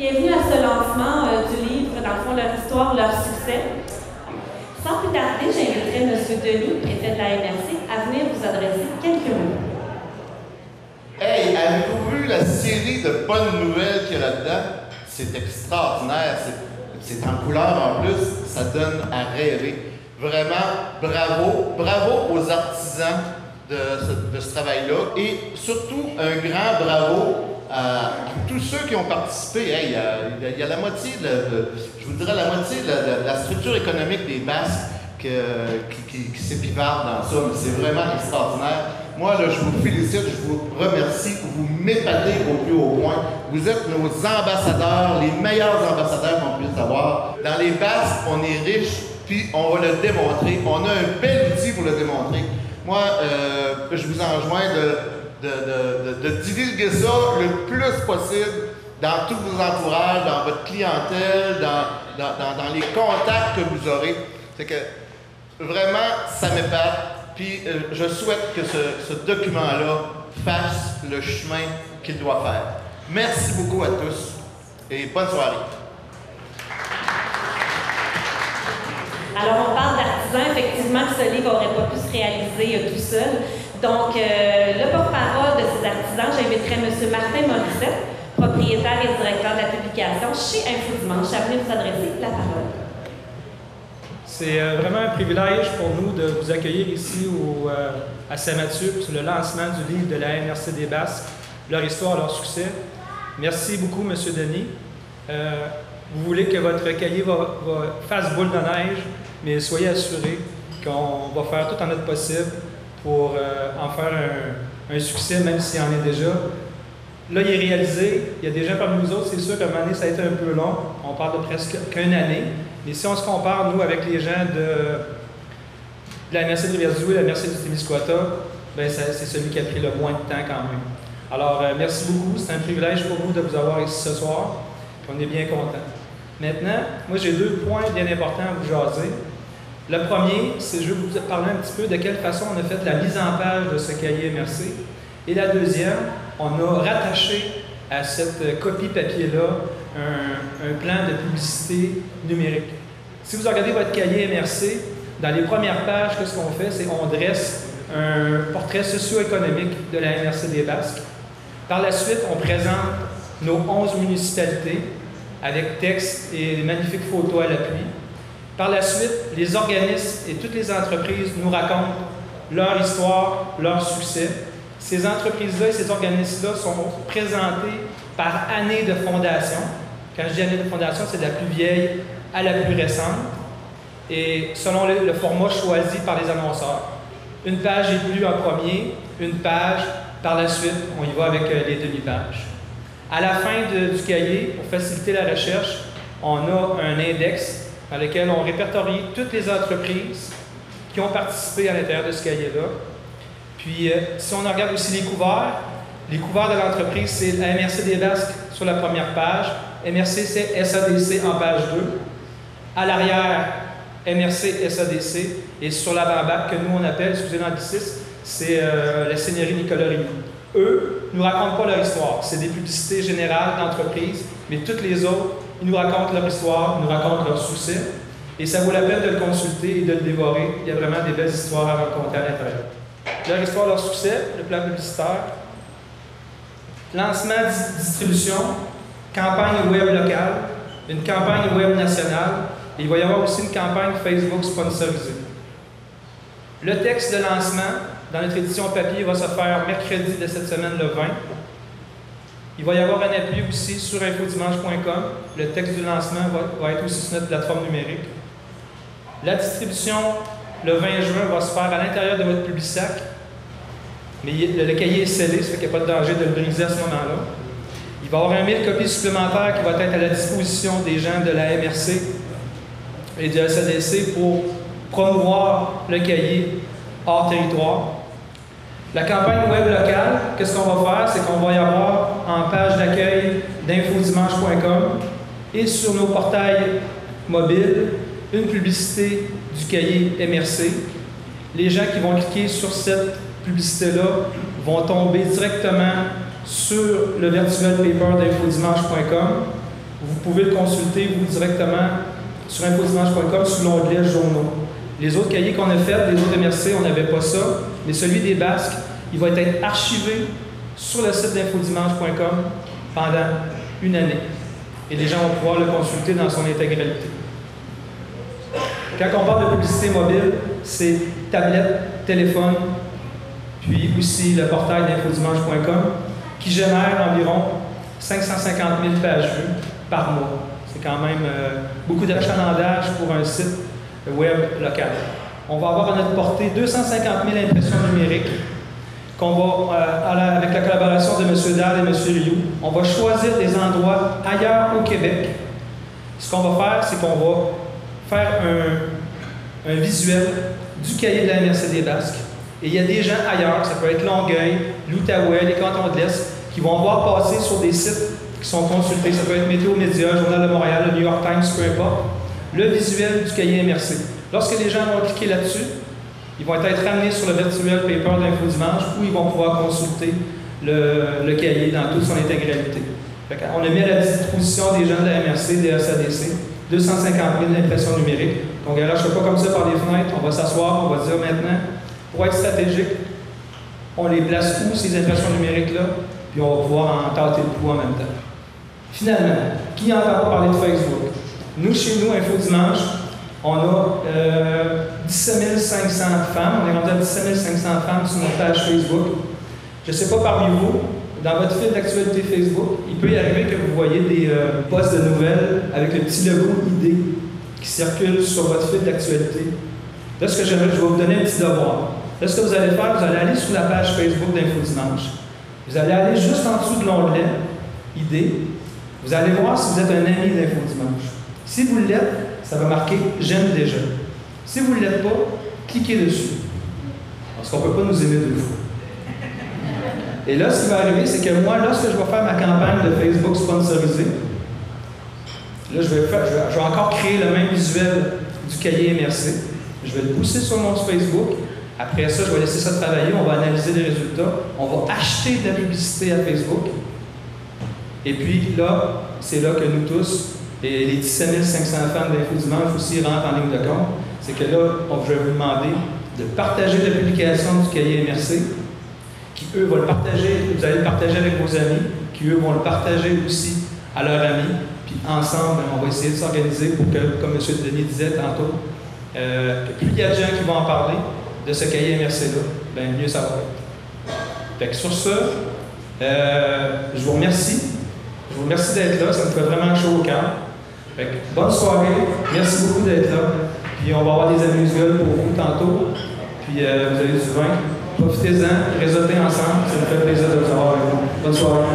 Bienvenue à ce lancement du livre, dans le fond, leur histoire, leur succès. Sans plus tarder, j'inviterai M. Denis, préfet de la MRC, à venir vous adresser quelques mots. Hey, avez-vous vu la série de bonnes nouvelles qu'il y a là-dedans? C'est extraordinaire, c'est en couleur en plus, ça donne à rêver. Vraiment, bravo aux artisans de ce travail-là et surtout un grand bravo à tous ceux qui ont participé. Hey, il y a la moitié, je vous dirais la moitié de la structure économique des Basques qui s'épivarde dans ça, mais c'est vraiment extraordinaire. Moi, là, je vous félicite, je vous remercie, vous m'épatez au plus haut point. Vous êtes nos ambassadeurs, les meilleurs ambassadeurs qu'on puisse avoir. Dans les Basques, on est riche, puis on va le démontrer. On a un bel outil pour le démontrer. Moi, je vous enjoins de divulguer ça le plus possible dans tous vos entourages, dans votre clientèle, dans les contacts que vous aurez. C'est que vraiment, ça m'épate. Puis je souhaite que ce document-là fasse le chemin qu'il doit faire. Merci beaucoup à tous et bonne soirée. Alors, on parle d'artisans. Effectivement, ce livre n'aurait pas pu se réaliser tout seul. Donc, le porte-parole de ces artisans, j'inviterai M. Martin Morissette, propriétaire et directeur de la publication chez Infodimanche, à venir vous adresser la parole. C'est vraiment un privilège pour nous de vous accueillir ici à Saint-Mathieu sur le lancement du livre de la MRC des Basques, leur histoire, leur succès. Merci beaucoup, M. Denis. Vous voulez que votre cahier fasse boule de neige, mais soyez assurés qu'on va faire tout en notre possible pour en faire un succès, même s'il y en est déjà. Là, il est réalisé. Il y a des gens parmi nous autres, c'est sûr qu'à un moment donné, ça a été un peu long. On parle de presque qu'une année. Mais si on se compare, nous, avec les gens de la MRC de Rivière-du-Loup et la MRC de Témiscouata, ben c'est celui qui a pris le moins de temps quand même. Alors, merci beaucoup. C'est un privilège pour nous de vous avoir ici ce soir. On est bien contents. Maintenant, moi, j'ai deux points bien importants à vous jaser. Le premier, c'est que je vais vous parler un petit peu de quelle façon on a fait la mise en page de ce cahier MRC. Et la deuxième, on a rattaché à cette copie papier-là un plan de publicité numérique. Si vous regardez votre cahier MRC, dans les premières pages, qu'est-ce qu'on fait? C'est qu'on dresse un portrait socio-économique de la MRC des Basques. Par la suite, on présente nos 11 municipalités avec texte et des magnifiques photos à l'appui. Par la suite, les organismes et toutes les entreprises nous racontent leur histoire, leur succès. Ces entreprises-là et ces organismes-là sont présentés par année de fondation. Quand je dis année de fondation, c'est de la plus vieille à la plus récente. Et selon le format choisi par les annonceurs. Une page est lue en premier, une page, par la suite, on y va avec les demi-pages. À la fin du cahier, pour faciliter la recherche, on a un index dans lequel on répertorie toutes les entreprises qui ont participé à l'intérieur de ce cahier-là. Puis, si on regarde aussi les couverts de l'entreprise, c'est la MRC des Basques sur la première page, MRC c'est SADC en page 2. À l'arrière, MRC SADC, et sur l'avant-bac que nous on appelle, excusez l'anglicisme, c'est la Seigneurie Nicolas Rioux. Eux ne nous racontent pas leur histoire. C'est des publicités générales d'entreprise, mais toutes les autres, ils nous racontent leur histoire, ils nous racontent leur succès. Et ça vaut la peine de le consulter et de le dévorer. Il y a vraiment des belles histoires à raconter à l'intérieur. Leur histoire, leur succès, le plan publicitaire, lancement, distribution, campagne web locale, une campagne web nationale, et il va y avoir aussi une campagne Facebook sponsorisée. Le texte de lancement, dans notre édition papier, va se faire mercredi de cette semaine, le 20. Il va y avoir un appui aussi sur infodimanche.com. Le texte du lancement va être aussi sur notre plateforme numérique. La distribution, le 20 juin, va se faire à l'intérieur de votre Publisac. Mais le cahier est scellé, ça fait qu'il n'y a pas de danger de le briser à ce moment-là. Il va y avoir 1000 copies supplémentaires qui vont être à la disposition des gens de la MRC et du SADC pour promouvoir le cahier hors territoire. La campagne web locale, qu'est-ce qu'on va faire? C'est qu'on va y avoir en page d'accueil d'infodimanche.com et sur nos portails mobiles une publicité du cahier MRC. Les gens qui vont cliquer sur cette publicité-là vont tomber directement sur le virtual paper d'infodimanche.com Vous pouvez le consulter, vous, directement sur infodimanche.com sous l'onglet Journaux. Les autres cahiers qu'on a faits, les autres MRC, on n'avait pas ça, mais celui des Basques, il va être archivé sur le site d'infodimanche.com pendant une année. Et les gens vont pouvoir le consulter dans son intégralité. Quand on parle de publicité mobile, c'est tablette, téléphone, puis aussi le portail d'infodimanche.com qui génère environ 550 000 pages vues par mois. C'est quand même beaucoup d'achalandage pour un site web local. On va avoir à notre portée 250 000 impressions numériques qu'on va, avec la collaboration de M. Dahl et M. Rioux, on va choisir des endroits ailleurs au Québec. Ce qu'on va faire, c'est qu'on va faire un visuel du cahier de la MRC des Basques. Et il y a des gens ailleurs, ça peut être Longueuil, l'Outaouais, les cantons de l'Est, qui vont voir passer sur des sites qui sont consultés. Ça peut être Météo Média, Journal de Montréal, le New York Times, peu importe. Le visuel du cahier MRC. Lorsque les gens vont cliquer là-dessus, ils vont être ramenés sur le virtual paper de l'Infodimanche où ils vont pouvoir consulter le cahier dans toute son intégralité. On a mis à la disposition des gens de la MRC, des SADC, 250 000 impressions numériques. Donc, on ne lâche pas comme ça par les fenêtres. On va s'asseoir, on va dire maintenant, pour être stratégique, on les place où, ces impressions numériques-là, puis on va pouvoir en tâter le pouls en même temps. Finalement, qui entend pas parler de Facebook? Nous, chez nous, Infodimanche, on a 17 500 femmes. On est rendu à 17 500 femmes sur notre page Facebook. Je ne sais pas parmi vous, dans votre fil d'actualité Facebook, il peut y arriver que vous voyez des posts de nouvelles avec le petit logo ID qui circule sur votre fil d'actualité. Là, je vais vous donner un petit devoir. Là, ce que vous allez faire, vous allez aller sur la page Facebook d'Infodimanche. Vous allez aller juste en dessous de l'onglet ID. Vous allez voir si vous êtes un ami d'Infodimanche. Si vous l'êtes, ça va marquer « J'aime déjà ». Si vous ne l'êtes pas, cliquez dessus. Parce qu'on ne peut pas nous aimer deux fois. Et là, ce qui va arriver, c'est que moi, lorsque je vais faire ma campagne de Facebook sponsorisée, là, je vais encore créer le même visuel du cahier MRC. Je vais le pousser sur mon Facebook. Après ça, je vais laisser ça travailler. On va analyser les résultats. On va acheter de la publicité à Facebook. Et puis là, c'est là que nous tous, et les 17 500 fans d'Infodimanche aussi rentrent en ligne de compte. C'est que là, je vais vous demander de partager la publication du cahier MRC, qui eux vont le partager, vous allez le partager avec vos amis, qui eux vont le partager aussi à leurs amis. Puis ensemble, on va essayer de s'organiser pour que, comme M. Denis disait tantôt, que plus il y a de gens qui vont en parler de ce cahier MRC-là, bien mieux ça va être. Fait que sur ça, je vous remercie. Je vous remercie d'être là, ça me fait vraiment chaud au cœur. Fait que, bonne soirée, merci beaucoup d'être là. Puis on va avoir des amuse-gueules pour vous tantôt. Puis vous avez du vin. Profitez-en, réseautez ensemble, ça me fait plaisir de vous avoir avec vous. Bonne soirée.